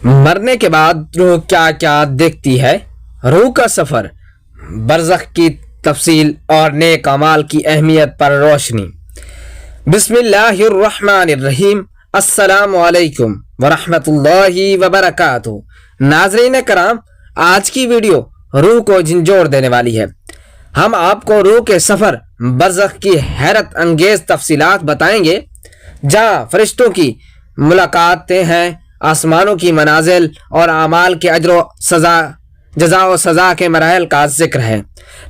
مرنے کے بعد روح کیا کیا دیکھتی ہے؟ روح کا سفر، برزخ کی تفصیل اور نیک اعمال کی اہمیت پر روشنی۔ بسم اللہ الرحمن الرحیم۔ السلام علیکم ورحمۃ اللہ وبرکاتہ۔ ناظرین کرام، آج کی ویڈیو روح کو جھنجھوڑ دینے والی ہے۔ ہم آپ کو روح کے سفر برزخ کی حیرت انگیز تفصیلات بتائیں گے، جہاں فرشتوں کی ملاقاتیں ہیں، آسمانوں کی منازل اور اعمال کے اجر و جزا و سزا کے مراحل کا ذکر ہے۔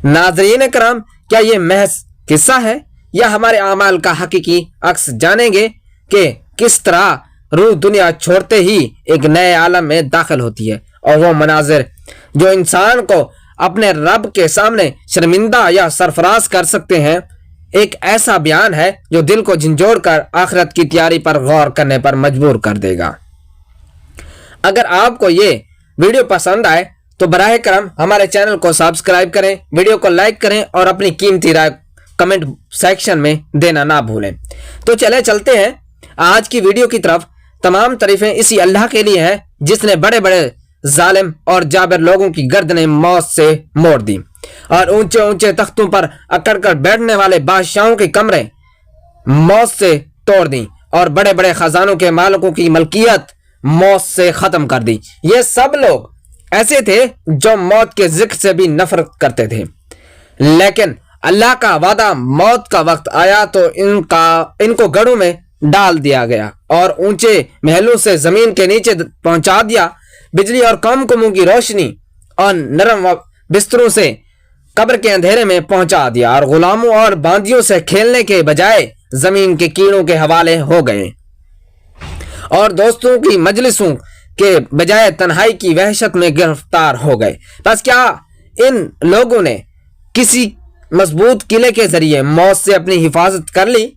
ناظرین کرام، کیا یہ محض قصہ ہے یا ہمارے اعمال کا حقیقی عکس جانیں گے کہ کس طرح روح دنیا چھوڑتے ہی ایک نئے عالم میں داخل ہوتی ہے، اور وہ مناظر جو انسان کو اپنے رب کے سامنے شرمندہ یا سرفراز کر سکتے ہیں، ایک ایسا بیان ہے جو دل کو جھنجھوڑ کر آخرت کی تیاری پر غور کرنے پر مجبور کر دے گا۔ اگر آپ کو یہ ویڈیو پسند آئے تو براہ کرم ہمارے چینل کو سبسکرائب کریں، ویڈیو کو لائک کریں اور اپنی قیمتی رائے کمنٹ سیکشن میں دینا نہ بھولیں۔ تو چلتے ہیں آج کی ویڈیو کی طرف۔ تمام تعریفیں اسی اللہ کے لیے ہیں جس نے بڑے بڑے ظالم اور جابر لوگوں کی گردنیں موت سے موڑ دی، اور اونچے اونچے تختوں پر اکڑ کر بیٹھنے والے بادشاہوں کے کمرے موت سے توڑ دیں، اور بڑے بڑے خزانوں کے مالکوں کی ملکیت موت سے ختم کر دی۔ یہ سب لوگ ایسے تھے جو موت کے ذکر سے بھی نفرت کرتے تھے، لیکن اللہ کا وعدہ موت کا وقت آیا تو ان کو گڑھوں میں ڈال دیا گیا اور اونچے محلوں سے زمین کے نیچے پہنچا دیا۔ بجلی اور کمکموں کی روشنی اور نرم بستروں سے قبر کے اندھیرے میں پہنچا دیا، اور غلاموں اور باندیوں سے کھیلنے کے بجائے زمین کے کیڑوں کے حوالے ہو گئے، اور دوستوں کی مجلسوں کے بجائے تنہائی کی وحشت میں گرفتار ہو گئے۔ بس کیا ان لوگوں نے کسی مضبوط قلعے کے ذریعے موت سے اپنی حفاظت کر لی؟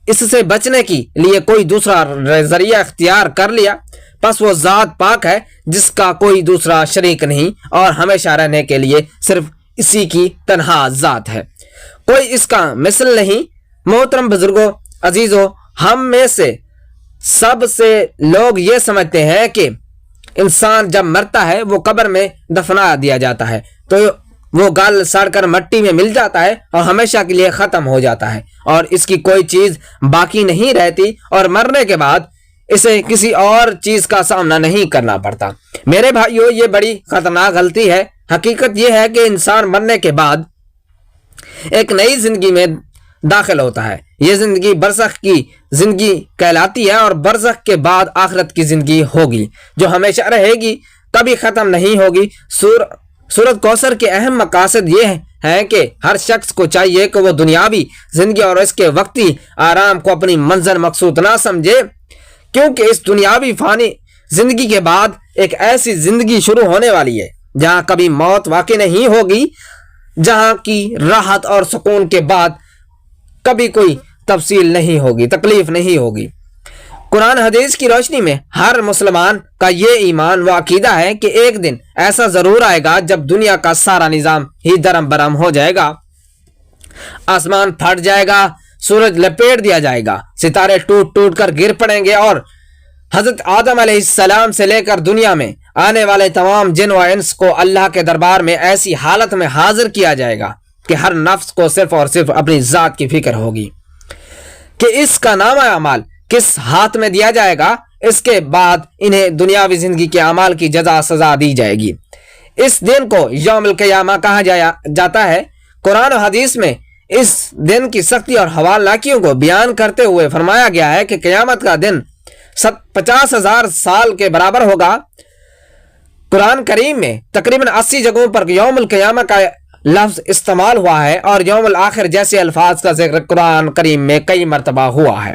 اس سے بچنے کے لیے کوئی دوسرا ذریعہ اختیار کر لیا؟ پس وہ ذات پاک ہے جس کا کوئی دوسرا شریک نہیں، اور ہمیشہ رہنے کے لیے صرف اسی کی تنہا ذات ہے، کوئی اس کا مثل نہیں۔ محترم بزرگوں، عزیزوں، ہم میں سے سب سے لوگ یہ سمجھتے ہیں کہ انسان جب مرتا ہے وہ قبر میں دفنا دیا جاتا ہے تو وہ گل سڑ کر مٹی میں مل جاتا ہے اور ہمیشہ کے لیے ختم ہو جاتا ہے، اور اس کی کوئی چیز باقی نہیں رہتی، اور مرنے کے بعد اسے کسی اور چیز کا سامنا نہیں کرنا پڑتا۔ میرے بھائیو، یہ بڑی خطرناک غلطی ہے۔ حقیقت یہ ہے کہ انسان مرنے کے بعد ایک نئی زندگی میں داخل ہوتا ہے۔ یہ زندگی برزخ کی زندگی کہلاتی ہے، اور برزخ کے بعد آخرت کی زندگی ہوگی جو ہمیشہ رہے گی، کبھی ختم نہیں ہوگی۔ سورۃ کوثر کے اہم مقاصد یہ ہیں کہ ہر شخص کو چاہیے کہ وہ دنیاوی زندگی اور اس کے وقتی آرام کو اپنی منزل مقصود نہ سمجھے، کیونکہ اس دنیاوی فانی زندگی کے بعد ایک ایسی زندگی شروع ہونے والی ہے جہاں کبھی موت واقع نہیں ہوگی، جہاں کی راحت اور سکون کے بعد کبھی کوئی تفصیل نہیں ہوگی، تکلیف نہیں ہوگی۔ قرآن حدیث کی روشنی میں ہر مسلمان کا یہ ایمان و عقیدہ ہے کہ ایک دن ایسا ضرور آئے گا جب دنیا کا سارا نظام ہی درم برہم ہو جائے گا، آسمان پھٹ جائے گا، سورج لپیٹ دیا جائے گا، ستارے ٹوٹ ٹوٹ کر گر پڑیں گے، اور حضرت آدم علیہ السلام سے لے کر دنیا میں آنے والے تمام جن و انس کو اللہ کے دربار میں ایسی حالت میں حاضر کیا جائے گا کہ ہر نفس کو صرف اور صرف اپنی ذات کی فکر ہوگی کہ اس کا نامہ اعمال کس ہاتھ میں دیا جائے گا۔ اس کے بعد انہیں دنیاوی زندگی کے اعمال کی جزا سزا دی جائے گی۔ اس دن کو یوم القیامہ کہا جاتا ہے۔ قرآن و حدیث میں اس دن کی سختی اور ہولناکیوں کو بیان کرتے ہوئے فرمایا گیا ہے کہ قیامت کا دن 50,000 سال کے برابر ہوگا۔ قرآن کریم میں تقریباً 80 جگہوں پر یوم القیامہ کا لفظ استعمال ہوا ہے، اور یوم الآخر جیسے الفاظ کا ذکر قرآن کریم میں کئی مرتبہ ہوا ہے۔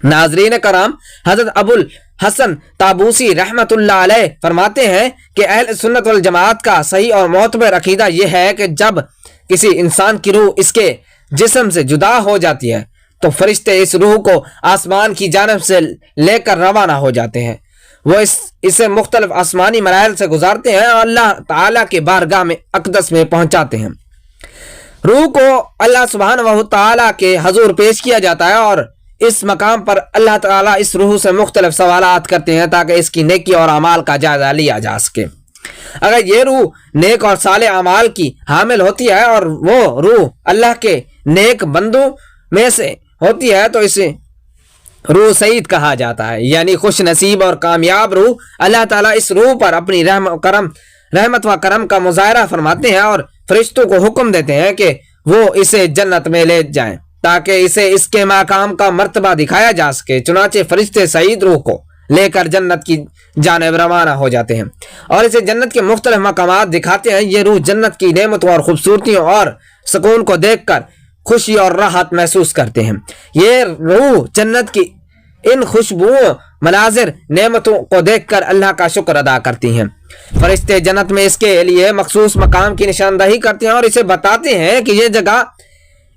ناظرین کرام، حضرت ابو الحسن طابوسی رحمۃ اللہ علیہ فرماتے ہیں کہ اہل سنت والجماعت کا صحیح اور معتبر عقیدہ یہ ہے کہ جب کسی انسان کی روح اس کے جسم سے جدا ہو جاتی ہے تو فرشتے اس روح کو آسمان کی جانب سے لے کر روانہ ہو جاتے ہیں، وہ اسے مختلف آسمانی مراحل سے گزارتے ہیں اور اللہ تعالیٰ کے بارگاہ میں اقدس میں پہنچاتے ہیں۔ روح کو اللہ سبحانہ و تعالیٰ کے حضور پیش کیا جاتا ہے، اور اس مقام پر اللہ تعالیٰ اس روح سے مختلف سوالات کرتے ہیں تاکہ اس کی نیکی اور اعمال کا جائزہ لیا جا سکے۔ اگر یہ روح نیک اور صالح اعمال کی حامل ہوتی ہے اور وہ روح اللہ کے نیک بندوں میں سے ہوتی ہے تو اسے روح سعید کہا جاتا ہے، یعنی خوش نصیب اور کامیاب روح۔ اللہ تعالیٰ اس روح پر اپنی رحمت و کرم کا مظاہرہ فرماتے ہیں اور فرشتوں کو حکم دیتے ہیں کہ وہ اسے جنت میں لے جائیں تاکہ اسے اس کے مقام کا مرتبہ دکھایا جا سکے۔ چنانچہ فرشتے سعید روح کو لے کر جنت کی جانب روانہ ہو جاتے ہیں اور اسے جنت کے مختلف مقامات دکھاتے ہیں۔ یہ روح جنت کی نعمتوں اور خوبصورتیوں اور سکون کو دیکھ کر خوشی اور راحت محسوس کرتے ہیں۔ یہ روح جنت کی ان خوشبوؤں، مناظر، نعمتوں کو دیکھ کر اللہ کا شکر ادا کرتی ہیں۔ فرشتے جنت میں اس کے لیے مخصوص مقام کی نشاندہی کرتے ہیں اور اسے بتاتے ہیں کہ یہ جگہ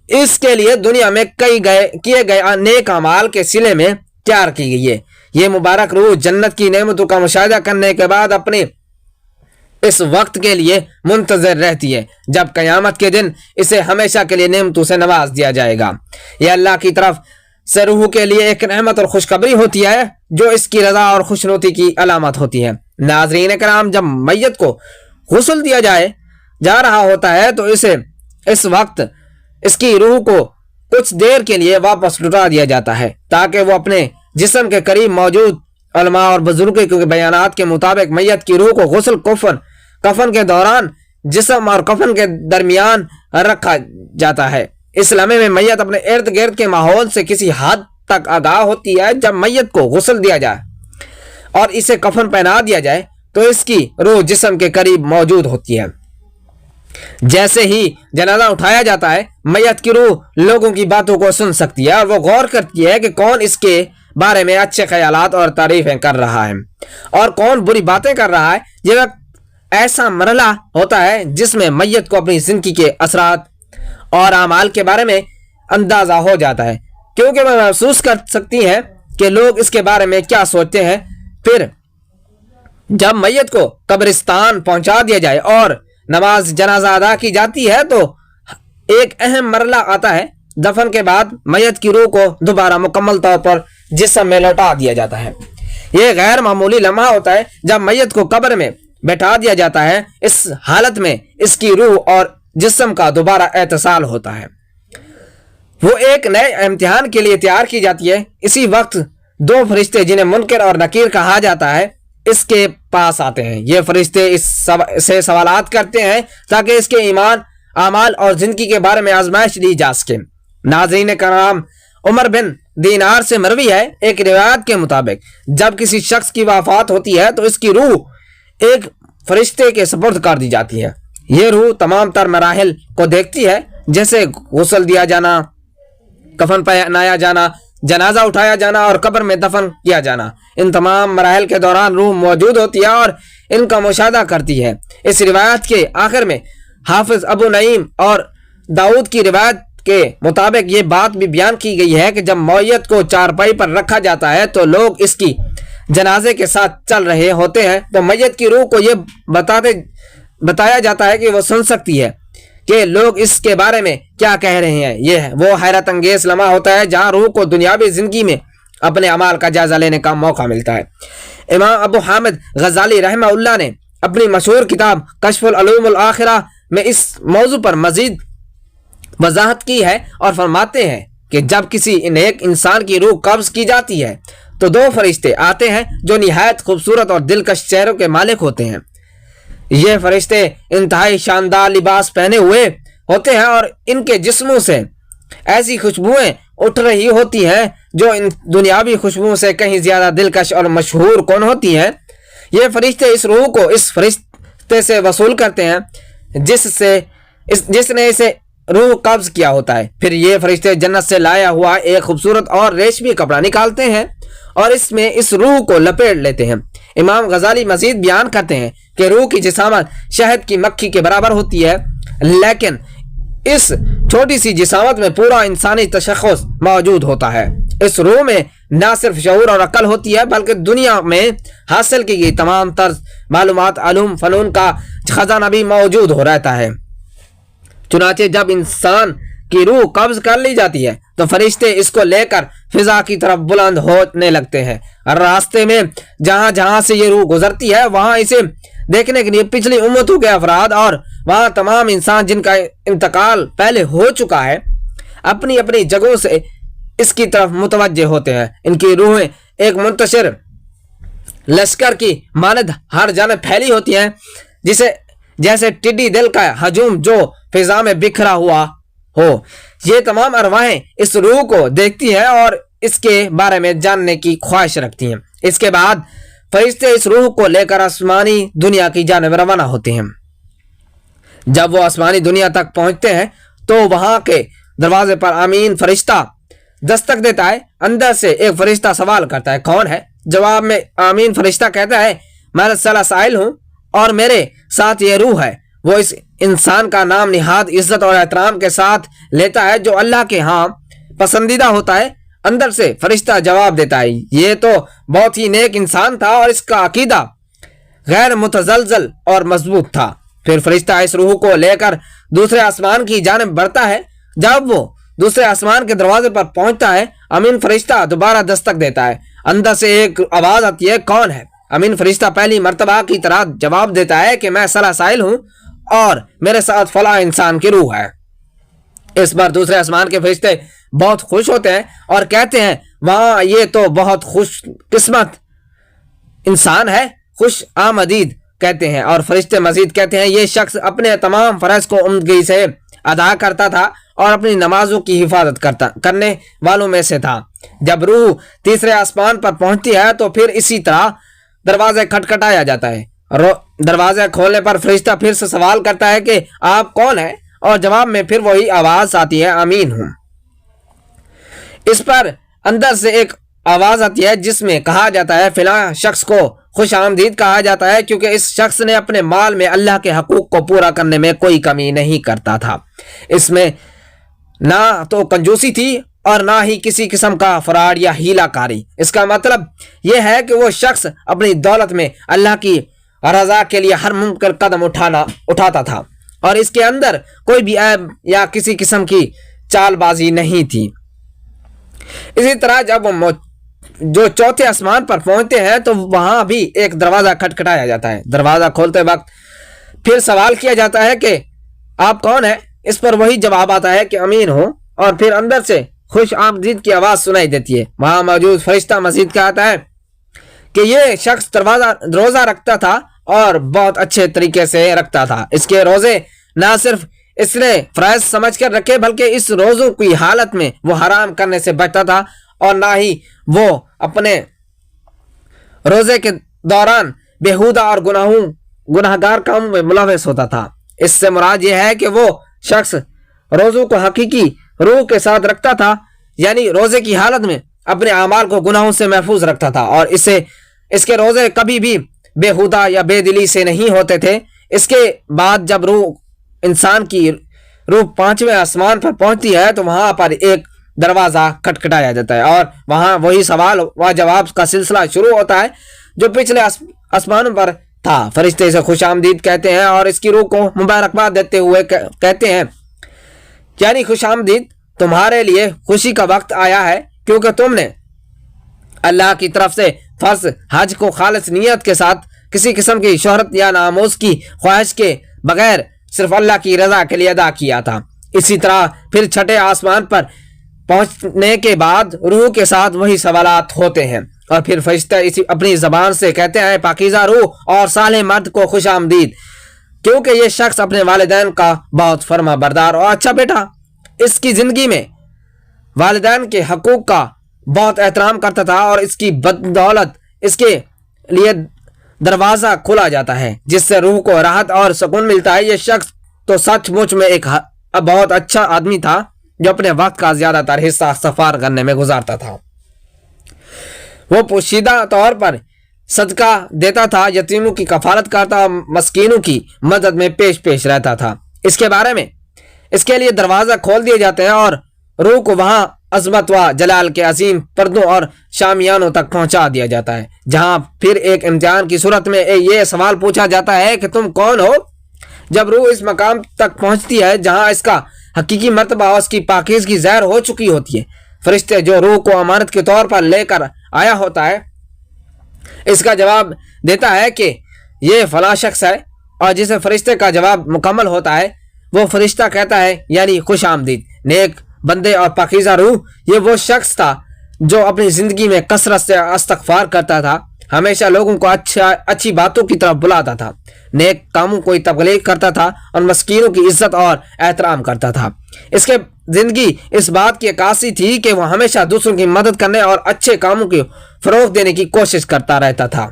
اس کے لیے دنیا میں کیے گئے نیک اعمال کے صلے میں تیار کی گئی ہے۔ یہ مبارک روح جنت کی نعمتوں کا مشاہدہ کرنے کے بعد اپنے اس وقت کے لیے منتظر رہتی ہے جب قیامت کے دن اسے ہمیشہ کے لیے نعمتوں سے نواز دیا جائے گا۔ یہ اللہ کی طرف سے روح کے لیے ایک رحمت اور خوشخبری ہوتی ہے جو اس کی رضا اور خوشنودی کی علامت ہوتی ہے۔ ناظرین کرام، جب میت کو غسل دیا جا رہا ہوتا ہے تو اس وقت اس کی روح کو کچھ دیر کے لیے واپس لٹا دیا جاتا ہے تاکہ وہ اپنے جسم کے قریب موجود علماء اور بزرگوں کے بیانات کے مطابق میت کی روح کو غسل کفن کے دوران جسم اور کفن کے درمیان رکھا جاتا ہے۔ اس لمحے میں میت اپنے ارد گرد کے ماحول سے کسی حد تک آگاہ ہوتی ہے۔ جب میت کو غسل دیا جائے اور اسے کفن پہنا دیا جائے تو اس کی روح جسم کے قریب موجود ہوتی ہے۔ جیسے ہی جنازہ اٹھایا جاتا ہے، میت کی روح لوگوں کی باتوں کو سن سکتی ہے اور وہ غور کرتی ہے کہ کون اس کے بارے میں اچھے خیالات اور تعریفیں کر رہا ہے اور کون بری باتیں کر رہا ہے۔ یہ وقت ایسا مرحلہ ہوتا ہے جس میں میت کو اپنی زندگی کے اثرات اور اعمال کے بارے میں اندازہ ہو جاتا ہے، کیونکہ وہ محسوس کر سکتی ہیں کہ لوگ اس کے بارے میں کیا سوچتے ہیں۔ پھر جب میت کو قبرستان پہنچا دیا جائے اور نماز جنازہ ادا کی جاتی ہے تو ایک اہم مرحلہ آتا ہے۔ دفن کے بعد میت کی روح کو دوبارہ مکمل طور پر جسم میں لوٹا دیا جاتا ہے۔ یہ غیر معمولی لمحہ ہوتا ہے جب میت کو قبر میں بیٹھا دیا جاتا ہے۔ اس حالت میں اس کی روح اور جسم کا دوبارہ اتصال ہوتا ہے، وہ ایک نئے امتحان کے لیے تیار کی جاتی ہے۔ اسی وقت دو فرشتے جنہیں منکر اور نکیر کہا جاتا ہے اس کے پاس آتے ہیں۔ یہ فرشتے اس سے سوالات کرتے ہیں تاکہ اس کے ایمان، اعمال اور زندگی کے بارے میں آزمائش لی جا سکے۔ ناظرین کرام، عمر بن دینار سے مروی ہے، ایک روایت کے مطابق جب کسی شخص کی وفات ہوتی ہے تو اس کی روح ایک فرشتے کے سپرد کر دی جاتی ہے۔ یہ روح تمام تر مراحل کو دیکھتی ہے، جیسے غسل دیا جانا، کفن پہنایا جانا، جنازہ اٹھایا جانا اور قبر میں دفن کیا جانا۔ ان تمام مراحل کے دوران روح موجود ہوتی ہے اور ان کا مشاہدہ کرتی ہے۔ اس روایت کے آخر میں حافظ ابو نعیم اور داؤد کی روایت کے مطابق یہ بات بھی بیان کی گئی ہے کہ جب میت کو چارپائی پر رکھا جاتا ہے تو لوگ اس کی جنازے کے ساتھ چل رہے ہوتے ہیں تو میت کی روح کو یہ بتایا جاتا ہے کہ وہ سن سکتی ہے کہ لوگ اس کے بارے میں کیا کہہ رہے ہیں۔ یہ وہ حیرت انگیز لمحہ ہوتا ہے جہاں روح کو دنیاوی زندگی میں اپنے اعمال کا جائزہ لینے کا موقع ملتا ہے۔ امام ابو حامد غزالی رحمہ اللہ نے اپنی مشہور کتاب کشف العلوم الآخرہ میں اس موضوع پر مزید وضاحت کی ہے اور فرماتے ہیں کہ جب کسی نیک انسان کی روح قبض کی جاتی ہے تو دو فرشتے آتے ہیں جو نہایت خوبصورت اور دلکش چہروں کے مالک ہوتے ہیں۔ یہ فرشتے انتہائی شاندار لباس پہنے ہوئے ہوتے ہیں اور ان کے جسموں سے ایسی خوشبوئیں اٹھ رہی ہوتی ہیں جو ان دنیاوی خوشبوؤں سے کہیں زیادہ دلکش اور مشہور کون ہوتی ہیں۔ یہ فرشتے اس روح کو اس فرشتے سے وصول کرتے ہیں جس نے اسے روح قبض کیا ہوتا ہے۔ پھر یہ فرشتے جنت سے لایا ہوا ایک خوبصورت اور ریشمی کپڑا نکالتے ہیں اور اس میں اس روح کو لپیٹ لیتے ہیں۔ امام غزالی مزید بیان کرتے ہیں کہ روح کی جسامت شہد کی مکھی کے برابر ہوتی ہے، لیکن اس چھوٹی سی جسامت میں پورا انسانی تشخص موجود ہوتا ہے۔ اس روح میں نہ صرف شعور اور عقل ہوتی ہے بلکہ دنیا میں حاصل کی گئی تمام طرز معلومات، علوم، فنون کا خزانہ بھی موجود ہو رہتا ہے۔ چنانچہ جب انسان کی روح قبض کر لی جاتی ہے تو فرشتے اس کو لے کر فضا کی طرف بلند ہونے لگتے ہیں، اور راستے میں جہاں جہاں سے یہ روح گزرتی ہے وہاں اسے دیکھنے کے لیے پچھلی امتوں کے افراد اور وہاں تمام انسان جن کا انتقال پہلے ہو چکا ہے اپنی اپنی جگہوں سے اس کی طرف متوجہ ہوتے ہیں۔ ان کی روحیں ایک منتشر لشکر کی مانند ہر جانب پھیلی ہوتی ہیں، جیسے ٹڈی دل کا ہجوم جو فضا میں بکھرا ہوا ہو۔ یہ تمام ارواحیں اس روح کو دیکھتی ہیں اور اس کے بارے میں جاننے کی خواہش رکھتی ہیں۔ اس کے بعد فرشتے اس روح کو لے کر آسمانی دنیا کی جانب روانہ ہوتے ہیں۔ جب وہ آسمانی دنیا تک پہنچتے ہیں تو وہاں کے دروازے پر آمین فرشتہ دستک دیتا ہے۔ اندر سے ایک فرشتہ سوال کرتا ہے، کون ہے؟ جواب میں آمین فرشتہ کہتا ہے، میں رسالہ سائل ہوں اور میرے ساتھ یہ روح ہے۔ وہ اس انسان کا نام نہاد عزت اور احترام کے ساتھ لیتا ہے جو اللہ کے ہاں پسندیدہ ہوتا ہے۔ اندر سے فرشتہ جواب دیتا ہے، یہ تو بہت ہی نیک انسان تھا اور اس کا عقیدہ غیر متزلزل اور مضبوط تھا۔ پھر فرشتہ اس روح کو لے کر دوسرے آسمان کی جانب بڑھتا ہے۔ جب وہ دوسرے آسمان کے دروازے پر پہنچتا ہے امین فرشتہ دوبارہ دستک دیتا ہے۔ اندر سے ایک آواز آتی ہے، کون ہے؟ امین فرشتہ پہلی مرتبہ کی طرح جواب دیتا ہے کہ میں صلاح سائل ہوں اور میرے ساتھ فلاں انسان کی روح ہے۔ اس پر دوسرے آسمان کے فرشتے بہت خوش ہوتے ہیں اور کہتے ہیں، وہاں یہ تو بہت خوش قسمت انسان ہے، خوش آمدید کہتے ہیں۔ اور فرشتے مزید کہتے ہیں، یہ شخص اپنے تمام فرائض کو عمدگی سے ادا کرتا تھا اور اپنی نمازوں کی حفاظت کرنے والوں میں سے تھا۔ جب روح تیسرے آسمان پر پہنچتی ہے تو پھر اسی طرح دروازے کھٹکھٹایا جاتا ہے۔ دروازے کھولنے پر فرشتہ پھر سے سوال کرتا ہے کہ آپ کون ہیں؟ اور جواب میں پھر وہی آواز آتی ہے، آمین ہوں۔ اس پر اندر سے ایک آواز آتی ہے جس میں کہا جاتا ہے، فلاں شخص کو خوش آمدید کہا جاتا ہے کیونکہ اس شخص نے اپنے مال میں اللہ کے حقوق کو پورا کرنے میں کوئی کمی نہیں کرتا تھا۔ اس میں نہ تو کنجوسی تھی اور نہ ہی کسی قسم کا فراڈ یا ہیلا کاری۔ اس کا مطلب یہ ہے کہ وہ شخص اپنی دولت میں اللہ کی رضا کے لیے ہر ممکن قدم اٹھاتا تھا اور اس کے اندر کوئی بھی عیب یا کسی قسم کی چال بازی نہیں تھی۔ اسی طرح جب وہ جو چوتھے آسمان پر پہنچتے ہیں تو وہاں بھی ایک دروازہ کھٹکھٹایا جاتا ہے۔ دروازہ کھولتے وقت پھر سوال کیا جاتا ہے کہ آپ کون ہیں؟ اس پر وہی جواب آتا ہے کہ امین ہوں، اور پھر اندر سے خوش آمدید کی آواز سنائی دیتی ہے۔ وہاں موجود فرشتہ مزید کہتا ہے کہ یہ شخص روزہ رکھتا تھا اور بہت اچھے طریقے سے رکھتا تھا۔ اس کے روزے نہ صرف اس نے فرائض سمجھ کر رکھے بلکہ اس روزوں کی حالت میں وہ حرام کرنے سے بچتا تھا اور نہ ہی وہ اپنے روزے کے دوران بےہودہ اور گناہگار کاموں میں ملوث ہوتا تھا۔ اس سے مراد یہ ہے کہ وہ شخص روزوں کو حقیقی روح کے ساتھ رکھتا تھا، یعنی روزے کی حالت میں اپنے اعمال کو گناہوں سے محفوظ رکھتا تھا، اور اس کے روزے کبھی بھی بےہودہ یا بے دلی سے نہیں ہوتے تھے۔ اس کے بعد جب انسان کی روح پانچویں آسمان پر پہنچتی ہے تو وہاں پر ایک دروازہ کھٹکھٹایا جاتا ہے اور وہاں وہی سوال و جواب کا سلسلہ شروع ہوتا ہے جو پچھلے آسمانوں پر تھا۔ فرشتے اسے خوش آمدید کہتے ہیں اور اس کی روح کو مبارکباد دیتے ہوئے کہتے ہیں، یعنی خوش آمدید، تمہارے لیے خوشی کا وقت آیا ہے کیونکہ تم نے اللہ کی طرف سے فرض حج کو خالص نیت کے ساتھ کسی قسم کی شہرت یا ناموز کی خواہش کے بغیر صرف اللہ کی رضا کے لیے ادا کیا تھا۔ اسی طرح پھر چھٹے آسمان پر پہنچنے کے بعد روح کے ساتھ وہی سوالات ہوتے ہیں اور پھر فرشتے اپنی زبان سے کہتے ہیں، پاکیزہ روح اور صالح مرد کو خوش آمدید، کیونکہ یہ شخص اپنے والدین کا بہت فرما بردار اور اچھا بیٹا، اس کی زندگی میں والدین کے حقوق کا بہت احترام کرتا تھا اور اس کی بدولت اس کے لیے دروازہ کھولا جاتا ہے جس سے روح کو راحت اور سکون ملتا ہے۔ یہ شخص تو سچ مچ میں ایک بہت اچھا آدمی تھا جو اپنے وقت کا زیادہ تر حصہ سفر کرنے میں گزارتا تھا۔ وہ پوشیدہ طور پر صدقہ دیتا تھا، یتیموں کی کفالت کرتا اور مسکینوں کی مدد میں پیش رہتا تھا۔ اس کے بارے میں اس کے لیے دروازہ کھول دیے جاتے ہیں اور روح کو وہاں عظمت و جلال کے عظیم پردوں اور شامیانوں تک پہنچا دیا جاتا ہے، جہاں پھر ایک امتحان کی صورت میں یہ سوال پوچھا جاتا ہے کہ تم کون ہو؟ جب روح اس مقام تک پہنچتی ہے جہاں اس کا حقیقی مرتبہ اور اس کی پاکیزگی ظاہر ہو چکی ہوتی ہے۔ فرشتے جو روح کو امانت کے طور پر لے کر آیا ہوتا ہے اس کا جواب دیتا ہے کہ یہ فلاں شخص ہے، اور جسے فرشتے کا جواب مکمل ہوتا ہے وہ فرشتہ کہتا ہے یعنی خوش آمدید نیک بندے اور پاکیزہ روح، یہ وہ شخص تھا جو اپنی زندگی میں کثرت سے استغفار کرتا تھا، ہمیشہ لوگوں کو اچھی باتوں کی طرف بلاتا تھا، نیک کاموں کو تبلیغ کرتا تھا اور مسکینوں کی عزت اور احترام کرتا تھا۔ اس کے زندگی اس بات کی عکاسی تھی کہ وہ ہمیشہ دوسروں کی مدد کرنے اور اچھے کاموں کو فروغ دینے کی کوشش کرتا رہتا تھا۔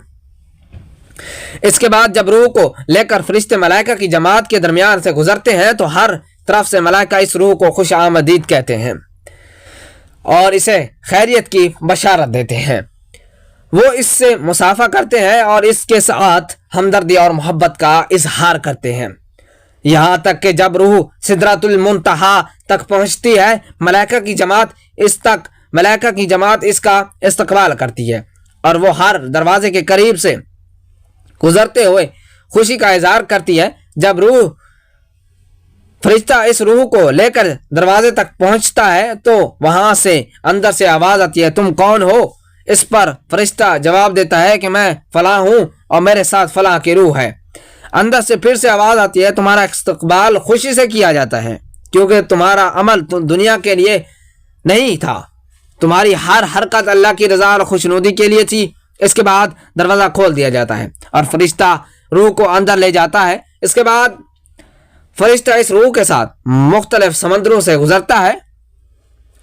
اس کے بعد جب روح کو لے کر فرشتے ملائکہ کی جماعت کے درمیان سے گزرتے ہیں تو ہر طرف سے ملائکہ اس روح کو خوش آمدید کہتے ہیں اور اسے خیریت کی بشارت دیتے ہیں۔ وہ اس سے مصافحہ کرتے ہیں اور اس کے ساتھ ہمدردی اور محبت کا اظہار کرتے ہیں، یہاں تک کہ جب روح سدرۃ المنتہا تک پہنچتی ہے ملائکہ کی جماعت اس کا استقبال کرتی ہے اور وہ ہر دروازے کے قریب سے گزرتے ہوئے خوشی کا اظہار کرتی ہے۔ جب فرشتہ اس روح کو لے کر دروازے تک پہنچتا ہے تو وہاں سے اندر سے آواز آتی ہے، تم کون ہو؟ اس پر فرشتہ جواب دیتا ہے کہ میں فلاں ہوں اور میرے ساتھ فلاں کی روح ہے۔ اندر سے پھر سے آواز آتی ہے، تمہارا استقبال خوشی سے کیا جاتا ہے کیونکہ تمہارا عمل دنیا کے لیے نہیں تھا، تمہاری ہر حرکت اللہ کی رضا اور خوشنودی کے لیے تھی۔ اس کے بعد دروازہ کھول دیا جاتا ہے اور فرشتہ روح کو اندر لے جاتا ہے۔ اس کے بعد فرشتہ اس روح کے ساتھ مختلف سمندروں سے گزرتا ہے۔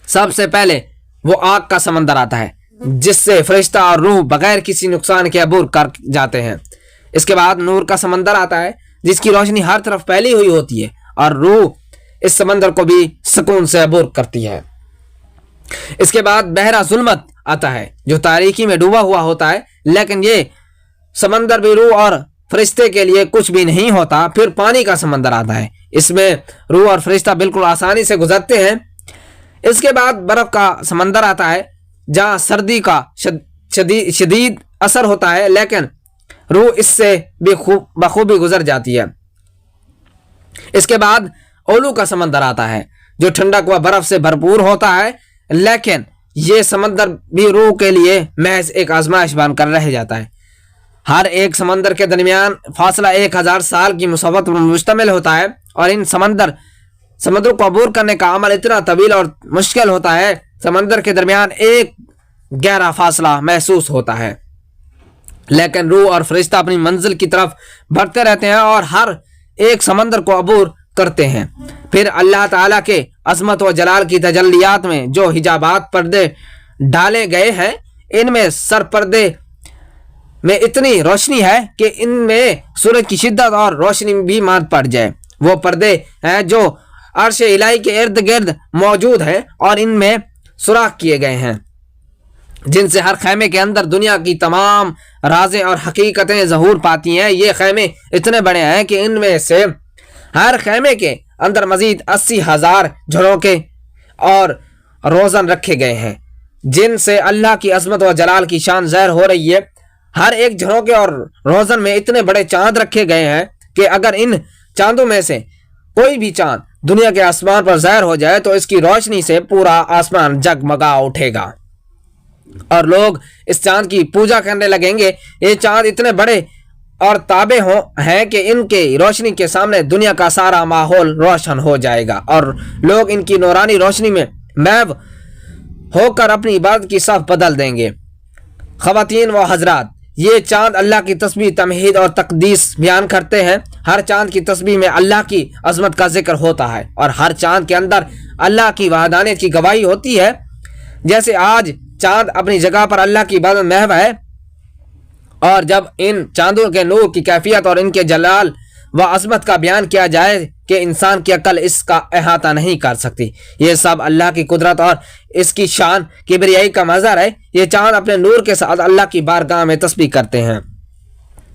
سب سے پہلے وہ آگ کا سمندر آتا ہے جس سے فرشتہ اور روح بغیر کسی نقصان کے عبور کر جاتے ہیں۔ اس کے بعد نور کا سمندر آتا ہے جس کی روشنی ہر طرف پھیلی ہوئی ہوتی ہے اور روح اس سمندر کو بھی سکون سے عبور کرتی ہے۔ اس کے بعد بحیرہ ظلمت آتا ہے جو تاریکی میں ڈوبا ہوا ہوتا ہے، لیکن یہ سمندر بھی روح اور فرشتے کے لیے کچھ بھی نہیں ہوتا۔ پھر پانی کا سمندر آتا ہے، اس میں روح اور فرشتہ بالکل آسانی سے گزرتے ہیں۔ اس کے بعد برف کا سمندر آتا ہے جہاں سردی کا شدید اثر ہوتا ہے، لیکن روح اس سے بھی بخوبی گزر جاتی ہے۔ اس کے بعد اولو کا سمندر آتا ہے جو ٹھنڈک و برف سے بھرپور ہوتا ہے، لیکن یہ سمندر بھی روح کے لیے محض ایک آزمائش بن کر رہ جاتا ہے۔ ہر ایک سمندر کے درمیان فاصلہ 1000 سال کی مسافت پر مشتمل ہوتا ہے اور ان سمندروں کو عبور کرنے کا عمل اتنا طویل اور مشکل ہوتا ہے، سمندر کے درمیان ایک گہرا فاصلہ محسوس ہوتا ہے، لیکن روح اور فرشتہ اپنی منزل کی طرف بڑھتے رہتے ہیں اور ہر ایک سمندر کو عبور کرتے ہیں۔ پھر اللہ تعالیٰ کے عظمت و جلال کی تجلیات میں جو حجابات پردے ڈالے گئے ہیں ان میں سر پردے میں اتنی روشنی ہے کہ ان میں سورج کی شدت اور روشنی بھی مات پڑ جائے۔ وہ پردے ہیں جو عرش الہی کے ارد گرد موجود ہیں اور ان میں سوراخ کیے گئے ہیں جن سے ہر خیمے کے اندر دنیا کی تمام رازیں اور حقیقتیں ظہور پاتی ہیں۔ یہ خیمے اتنے بڑے ہیں کہ ان میں سے ہر خیمے کے اندر مزید 80,000 جھروکے اور روزن رکھے گئے ہیں جن سے اللہ کی عظمت و جلال کی شان ظاہر ہو رہی ہے۔ ہر ایک جھروکے اور روزن میں اتنے بڑے چاند رکھے گئے ہیں کہ اگر ان چاندوں میں سے کوئی بھی چاند دنیا کے آسمان پر ظاہر ہو جائے تو اس کی روشنی سے پورا آسمان جگمگا اٹھے گا اور لوگ اس چاند کی پوجا کرنے لگیں گے۔ یہ چاند اتنے بڑے اور تابع ہیں کہ ان کے روشنی کے سامنے دنیا کا سارا ماحول روشن ہو جائے گا اور لوگ ان کی نورانی روشنی میں محو ہو کر اپنی عبادت کی صف بدل دیں گے۔ خواتین و حضرات، یہ چاند اللہ کی تسبیح، تمجید اور تقدیس بیان کرتے ہیں۔ ہر چاند کی تسبیح میں اللہ کی عظمت کا ذکر ہوتا ہے اور ہر چاند کے اندر اللہ کی وحدانیت کی گواہی ہوتی ہے۔ جیسے آج چاند اپنی جگہ پر اللہ کی عبادت محو ہے، اور جب ان چاندوں کے نور کی کیفیت اور ان کے جلال و عظمت کا بیان کیا جائے کہ انسان کی عقل اس کا احاطہ نہیں کر سکتی۔ یہ سب اللہ کی قدرت اور اس کی شان کبریائی کا مظہر ہے۔ یہ چاند اپنے نور کے ساتھ اللہ کی بارگاہ میں تسبیح کرتے ہیں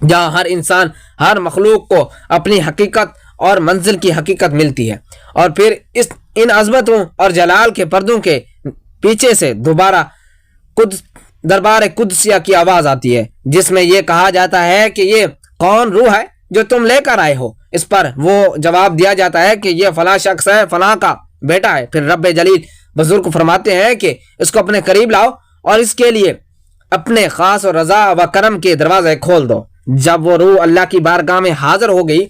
جہاں ہر انسان، ہر مخلوق کو اپنی حقیقت اور منزل کی حقیقت ملتی ہے، اور پھر ان عظمتوں اور جلال کے پردوں کے پیچھے سے دوبارہ دربار قدسیہ کی آواز آتی ہے جس میں یہ کہا جاتا ہے کہ یہ کون روح ہے جو تم لے کر آئے ہو؟ اس پر وہ جواب دیا جاتا ہے کہ یہ فلاں شخص ہے، فلاں کا بیٹا ہے، پھر رب جلیل بزرگ کو فرماتے ہیں کہ اس کو اپنے قریب لاؤ اور اس کے لیے اپنے خاص اور رضا و کرم کے دروازے کھول دو۔ جب وہ روح اللہ کی بارگاہ میں حاضر ہو گئی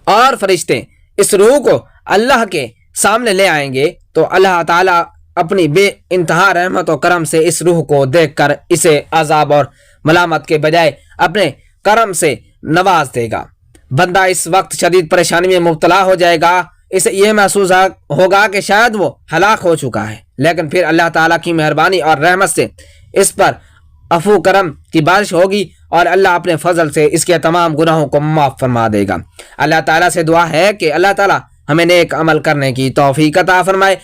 اور فرشتے اس روح کو اللہ کے سامنے لے آئیں گے تو اللہ تعالیٰ اپنی بے انتہا رحمت و کرم سے اس روح کو دیکھ کر اسے عذاب اور ملامت کے بجائے اپنے کرم سے نواز دے گا۔ بندہ اس وقت شدید پریشانی میں مبتلا ہو جائے گا، اسے یہ محسوس ہوگا کہ شاید وہ ہلاک ہو چکا ہے، لیکن پھر اللہ تعالیٰ کی مہربانی اور رحمت سے اس پر عفو کرم کی بارش ہوگی اور اللہ اپنے فضل سے اس کے تمام گناہوں کو معاف فرما دے گا۔ اللہ تعالیٰ سے دعا ہے کہ اللہ تعالیٰ ہمیں نیک عمل کرنے کی توفیق عطا فرمائے۔